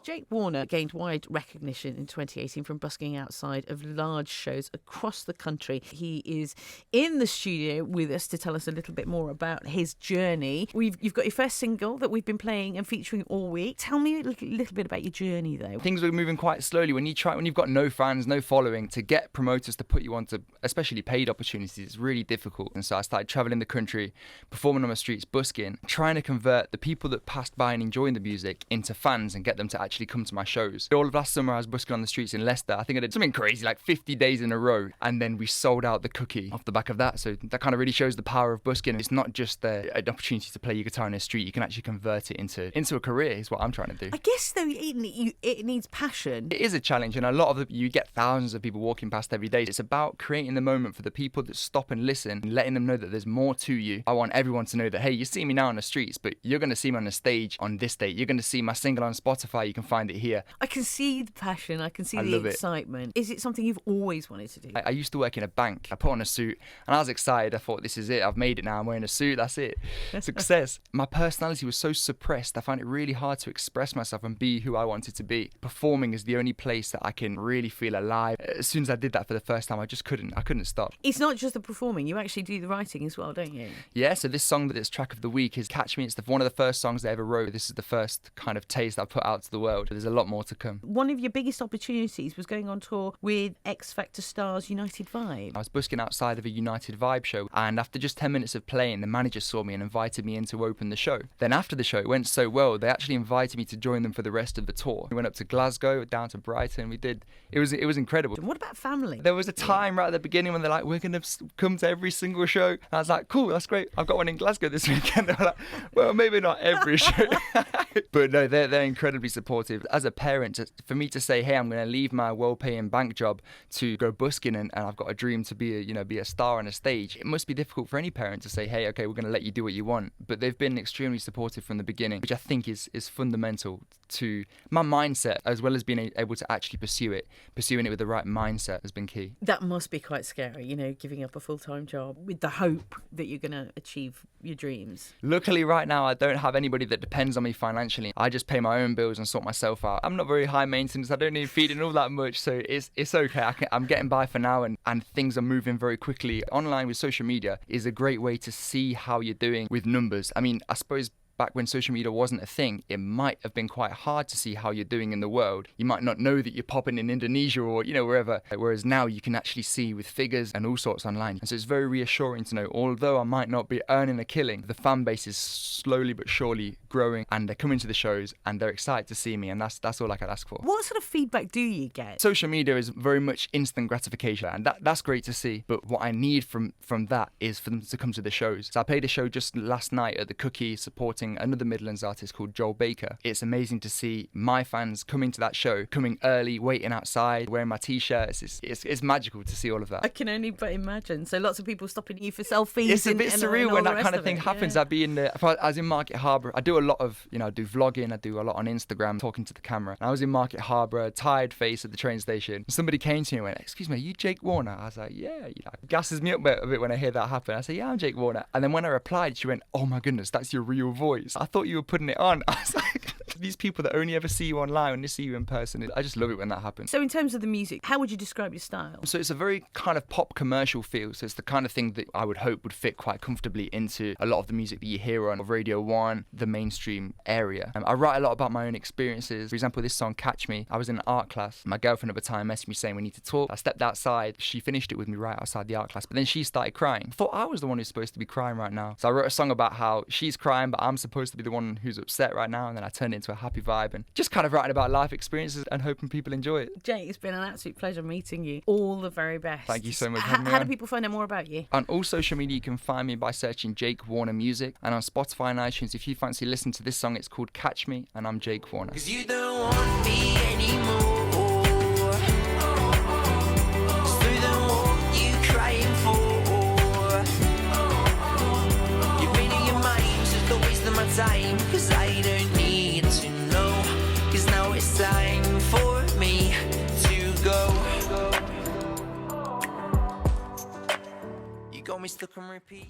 Jake Warner gained wide recognition in 2018 from busking outside of large shows across the country. He is in the studio with us to tell us a little bit more about his journey. You've got your first single that we've been playing and featuring all week. Tell me a little bit about your journey, though. Things were moving quite slowly when you've got no fans, no following. To get promoters to put you onto, especially paid opportunities, it's really difficult. And so I started traveling the country, performing on the streets, busking, trying to convert the people that passed by and enjoying the music into fans and get them to actually come to my shows. All of last summer I was busking on the streets in Leicester. I think I did something crazy, like 50 days in a row, and then we sold out the Cookie off the back of that. So that kind of really shows the power of busking. It's not just an opportunity to play your guitar in the street. You can actually convert it into a career, is what I'm trying to do. I guess, though, it needs passion. It is a challenge, and a lot of you get thousands of people walking past every day. It's about creating the moment for the people that stop and listen and letting them know that there's more to you. I want everyone to know that, hey, you see me now on the streets, but you're going to see me on the stage on this date. You're going to see my single on Spotify. You can find it here. I can see the passion. I can see the excitement. Is it something you've always wanted to do? I used to work in a bank. I put on a suit and I was excited. I thought, this is it. I've made it now. I'm wearing a suit. That's it. Success. My personality was so suppressed. I find it really hard to express myself and be who I wanted to be. Performing is the only place that I can really feel alive. As soon as I did that for the first time, I couldn't stop. It's not just the performing. You actually do the writing as well, don't you? Yeah, so this song that is track of the week is Catch Me. It's one of the first songs I ever wrote. This is the first kind of taste I put out to the world. There's a lot more to come. One of your biggest opportunities was going on tour with X Factor stars United Vibe. I was busking outside of a United Vibe show, and after just 10 minutes of playing, the manager saw me and invited me in to open the show. Then after the show, it went so well, they actually invited me to join them for the rest of the tour. We went up to Glasgow, down to Brighton. It was incredible. What about family? There was a time right at the beginning when they're like, we're going to come to every single show. And I was like, cool, that's great. I've got one in Glasgow this weekend. They were like, well, maybe not every show. But no, they're incredibly supportive. As a parent, for me to say, hey, I'm going to leave my well-paying bank job to go busking and I've got a dream to be a star on a stage, it must be difficult for any parent to say, hey, okay, we're going to let you do what you want. But they've been extremely supportive from the beginning, which I think is fundamental to my mindset, as well as being able to actually pursue it. Pursuing it with the right mindset has been key. That must be quite scary, giving up a full-time job with the hope that you're going to achieve your dreams. Luckily, right now, I don't have anybody that depends on me financially. I just pay my own bills and sort myself out. I'm not very high maintenance. I don't need feeding all that much, so it's okay. I'm getting by for now, and things are moving very quickly. Online with social media is a great way to see how you're doing with numbers. I mean, I suppose back when social media wasn't a thing, it might have been quite hard to see how you're doing in the world. You might not know that you're popping in Indonesia or, wherever. Whereas now you can actually see with figures and all sorts online. And so it's very reassuring to know, although I might not be earning a killing, the fan base is slowly but surely growing and they're coming to the shows and they're excited to see me. And that's all I can ask for. What sort of feedback do you get? Social media is very much instant gratification, and that's great to see. But what I need from that is for them to come to the shows. So I played a show just last night at the Cookie supporting another Midlands artist called Joel Baker. It's amazing to see my fans coming to that show, coming early, waiting outside, wearing my t-shirts. It's magical to see all of that. I can only but imagine. So lots of people stopping you for selfies. It's a bit surreal when that kind of thing happens. Yeah. I was in Market Harbour. I do a lot of, I do vlogging. I do a lot on Instagram, talking to the camera. And I was in Market Harbour, tired face at the train station. Somebody came to me and went, excuse me, are you Jake Warner? I was like, yeah. It gasses me up a bit when I hear that happen. I say, yeah, I'm Jake Warner. And then when I replied, she went, oh my goodness, that's your real voice. I thought you were putting it on. I was like, these people that only ever see you online, when they see you in person, I just love it when that happens. So in terms of the music, how would you describe your style? So it's a very kind of pop commercial feel. So it's the kind of thing that I would hope would fit quite comfortably into a lot of the music that you hear on Radio 1, the mainstream area. I write a lot about my own experiences. For example, this song, Catch Me, I was in an art class. My girlfriend at the time messaged me saying we need to talk. I stepped outside. She finished it with me right outside the art class. But then she started crying. I thought I was the one who's supposed to be crying right now. So I wrote a song about how she's crying, but I'm supposed to be the one who's upset right now. And then I turned it into a happy vibe and just kind of writing about life experiences and hoping people enjoy it. Jake, it's been an absolute pleasure meeting you. All the very best. Thank you so much. How do people find out more about you? On all social media, you can find me by searching Jake Warner Music. And on Spotify and iTunes, if you fancy listening to this song, it's called Catch Me, and I'm Jake Warner. 'Cause you don't want me anymore. So then what you crying for? You've been in your mind, so don't waste my time. 'Cause I don't need to know. 'Cause now it's time for me to go. You got me stuck on repeat.